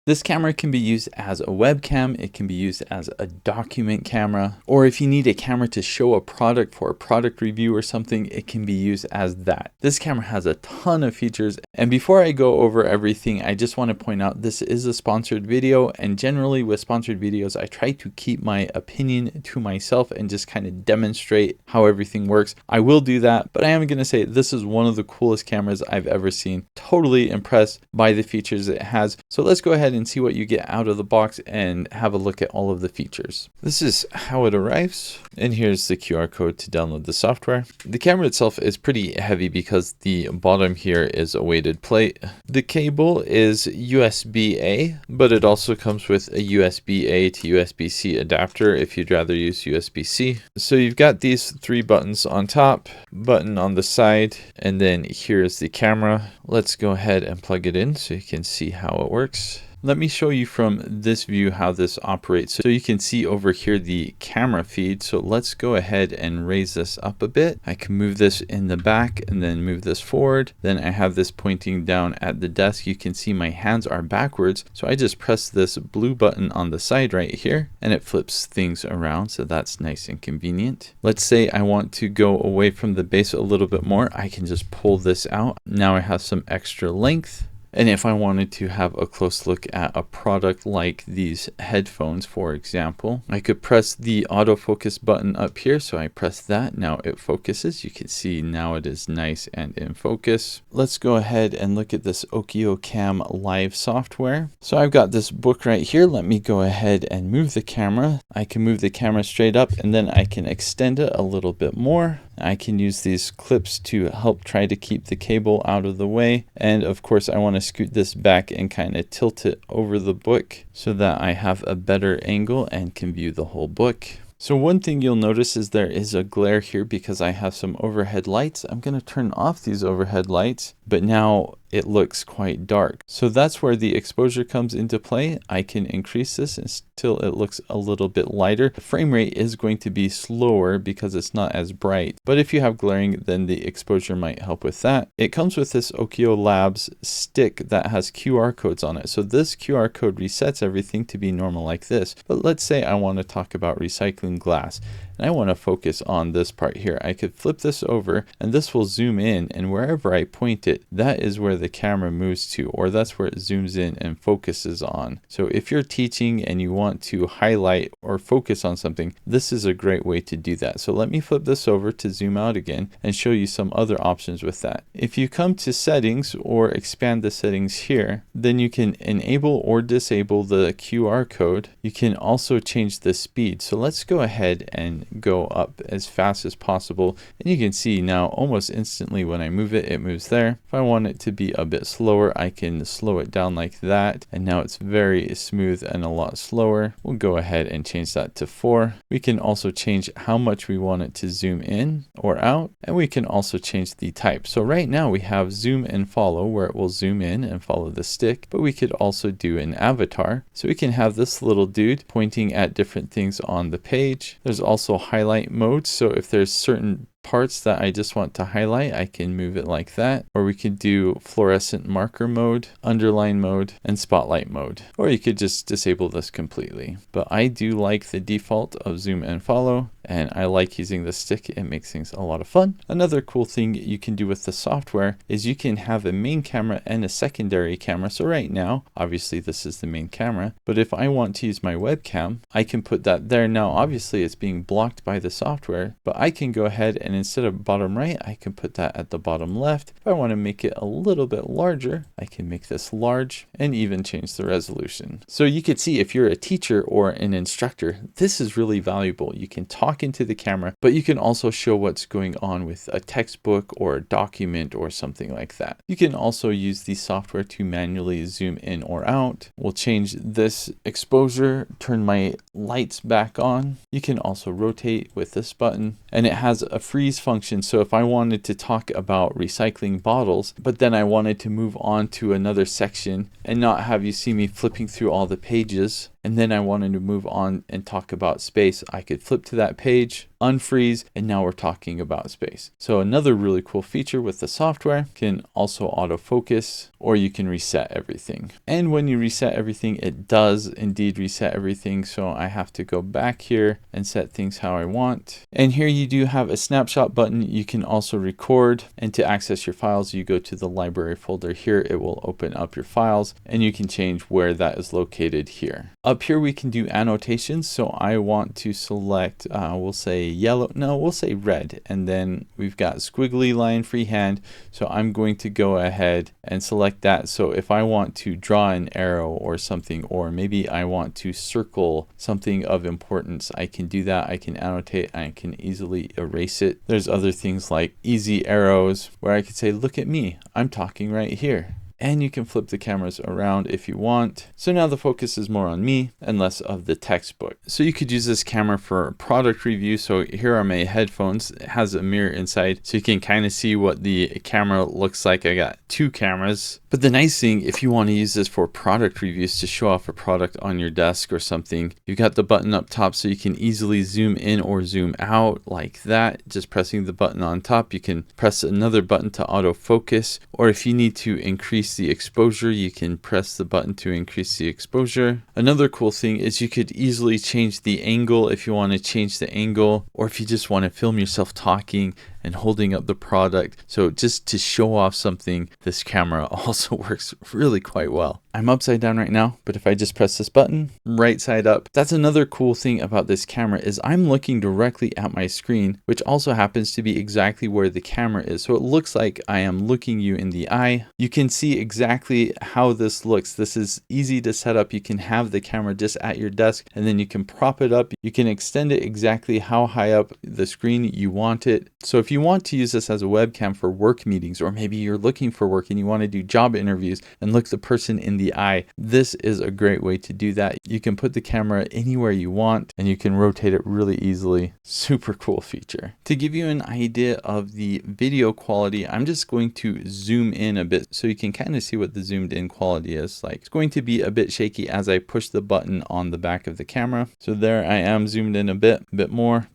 This camera can be used as a webcam, it can be used as a document camera, or if you need a camera to show a product for a product review or something, it can be used as that. This camera has a ton of features, and before I go over everything, I just want to point out this is a sponsored video, and generally with sponsored videos, I try to keep my opinion to myself and just kind of demonstrate how everything works. I will do that, but I am going to say this is one of the coolest cameras I've ever seen. Totally impressed by the features it has. So let's go ahead and see what you get out of the box and have a look at all of the features. This is how it arrives, and here's the QR code to download the software. The camera itself is pretty heavy because the bottom here is a weighted plate. The cable is USB-A, but it also comes with a USB-A to USB-C adapter if you'd rather use USB-C. So you've got these three buttons on top, button on the side, and then here's the camera. Let's go ahead and plug it in so you can see how it works. Let me show you from this view how this operates. So you can see over here the camera feed. So let's go ahead and raise this up a bit. I can move this in the back and then move this forward. Then I have this pointing down at the desk. You can see my hands are backwards. So I just press this blue button on the side right here and it flips things around. So that's nice and convenient. Let's say I want to go away from the base a little bit more. I can just pull this out. Now I have some extra length. And if I wanted to have a close look at a product like these headphones, for example, I could press the autofocus button up here. So I press that. Now it focuses. You can see now it is nice and in focus. Let's go ahead and look at this OKIOCAM live software. So I've got this book right here. Let me go ahead and move the camera. I can move the camera straight up and then I can extend it a little bit more. I can use these clips to help try to keep the cable out of the way. And of course, I want to scoot this back and kind of tilt it over the book so that I have a better angle and can view the whole book. So one thing you'll notice is there is a glare here because I have some overhead lights. I'm going to turn off these overhead lights, but now it looks quite dark. So that's where the exposure comes into play. I can increase this until it looks a little bit lighter. The frame rate is going to be slower because it's not as bright. But if you have glaring, then the exposure might help with that. It comes with this OKIO Labs stick that has QR codes on it. So this QR code resets everything to be normal like this. But let's say I want to talk about recycling glass. And I want to focus on this part here. I could flip this over and this will zoom in, and wherever I point it, that is where the camera moves to, or that's where it zooms in and focuses on. So if you're teaching and you want to highlight or focus on something, this is a great way to do that. So let me flip this over to zoom out again and show you some other options with that. If you come to settings or expand the settings here, then you can enable or disable the QR code. You can also change the speed. So let's go ahead and go up as fast as possible, and you can see now almost instantly when I move it, it moves there. If I want it to be a bit slower, I can slow it down like that, and now it's very smooth and a lot slower. We'll go ahead and change that to 4. We can also change how much we want it to zoom in or out, and we can also change the type. So right now we have zoom and follow, where it will zoom in and follow the stick, but we could also do an avatar. So we can have this little dude pointing at different things on the page. There's also highlight mode. So if there's certain parts that I just want to highlight, I can move it like that. Or we could do fluorescent marker mode, underline mode, and spotlight mode. Or you could just disable this completely. But I do like the default of zoom and follow, and I like using the stick. It makes things a lot of fun. Another cool thing you can do with the software is you can have a main camera and a secondary camera. So right now, obviously this is the main camera, but if I want to use my webcam, I can put that there. Now, obviously it's being blocked by the software, but I can go ahead and instead of bottom right, I can put that at the bottom left. If I want to make it a little bit larger, I can make this large and even change the resolution. So you could see if you're a teacher or an instructor, this is really valuable. You can talk into the camera, but you can also show what's going on with a textbook or a document or something like that. You can also use the software to manually zoom in or out. We'll change this exposure, turn my lights back on. You can also rotate with this button, and it has a freeze function. So if I wanted to talk about recycling bottles, but then I wanted to move on to another section and not have you see me flipping through all the pages, and then I wanted to move on and talk about space, I could flip to that page, unfreeze, and now we're talking about space. So another really cool feature with the software, can also autofocus, or you can reset everything. And when you reset everything, it does indeed reset everything. So I have to go back here and set things how I want. And here you do have a snapshot button. You can also record, and to access your files, you go to the library folder here. It will open up your files and you can change where that is located here. Up here, we can do annotations. So I want to select, we'll say yellow, no, we'll say red. And then we've got squiggly line freehand. So I'm going to go ahead and select that. So if I want to draw an arrow or something, or maybe I want to circle something of importance, I can do that. I can annotate, I can easily erase it. There's other things like easy arrows where I could say, look at me, I'm talking right here. And you can flip the cameras around if you want. So now the focus is more on me and less of the textbook. So you could use this camera for product review. So here are my headphones. It has a mirror inside, so you can kind of see what the camera looks like. I got two cameras. But the nice thing, if you want to use this for product reviews to show off a product on your desk or something, you've got the button up top so you can easily zoom in or zoom out like that. Just pressing the button on top, you can press another button to autofocus, or if you need to increase the exposure, you can press the button to increase the exposure. Another cool thing is you could easily change the angle if you want to change the angle, or if you just want to film yourself talking and holding up the product. So just to show off something, this camera also works really quite well. I'm upside down right now, but if I just press this button, right side up, that's another cool thing about this camera is I'm looking directly at my screen, which also happens to be exactly where the camera is. So it looks like I am looking you in the eye. You can see exactly how this looks. This is easy to set up. You can have the camera just at your desk, and then you can prop it up. You can extend it exactly how high up the screen you want it. So if you want to use this as a webcam for work meetings, or maybe you're looking for work and you want to do job interviews and look the person in the eye, this is a great way to do that. You can put the camera anywhere you want and you can rotate it really easily. Super cool feature. To give you an idea of the video quality, I'm just going to zoom in a bit so you can kind of see what the zoomed in quality is like. It's going to be a bit shaky as I push the button on the back of the camera. So there I am, zoomed in a bit more.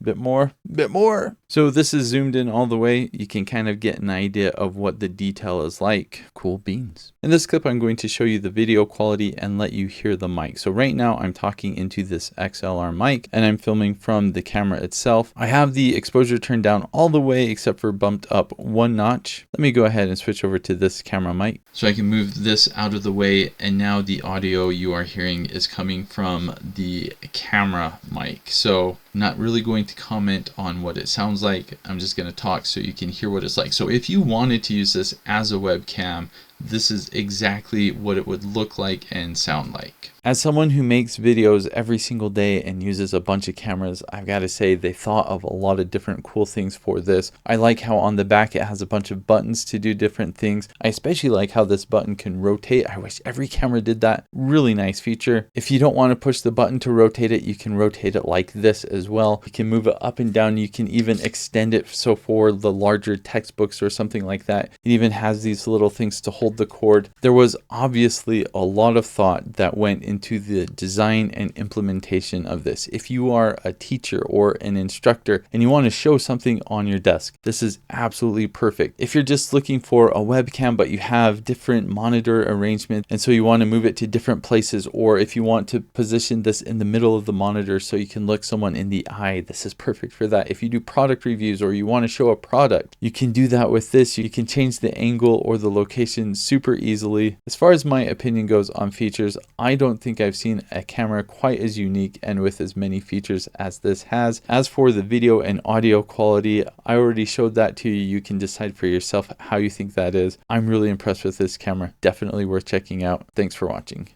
So this is zoomed in all the way. You can kind of get an idea of what the detail is like. Cool beans. In this clip, I'm going to show you the video quality and let you hear the mic. So right now I'm talking into this XLR mic and I'm filming from the camera itself. I have the exposure turned down all the way except for bumped up one notch. Let me go ahead and switch over to this camera mic. So I can move this out of the way, and now the audio you are hearing is coming from the camera mic. So I'm not really going to comment on what it sounds like. I'm just going to talk so you can hear what it's like. So if you wanted to use this as a webcam, this is exactly what it would look like and sound like. As someone who makes videos every single day and uses a bunch of cameras, I've got to say they thought of a lot of different cool things for this. I like how on the back it has a bunch of buttons to do different things. I especially like how this button can rotate. I wish every camera did that. Really nice feature. If you don't want to push the button to rotate it, you can rotate it like this as well. You can move it up and down. You can even extend it so for the larger textbooks or something like that. It even has these little things to hold the cord. There was obviously a lot of thought that went into the design and implementation of this. If you are a teacher or an instructor and you want to show something on your desk, this is absolutely perfect. If you're just looking for a webcam but you have different monitor arrangements and so you want to move it to different places, or if you want to position this in the middle of the monitor so you can look someone in the eye, this is perfect for that. If you do product reviews or you want to show a product, you can do that with this. You can change the angle or the location super easily. As far as my opinion goes on features, I don't think I've seen a camera quite as unique and with as many features as this has. As for the video and audio quality, I already showed that to you. You can decide for yourself how you think that is. I'm really impressed with this camera. Definitely worth checking out. Thanks for watching.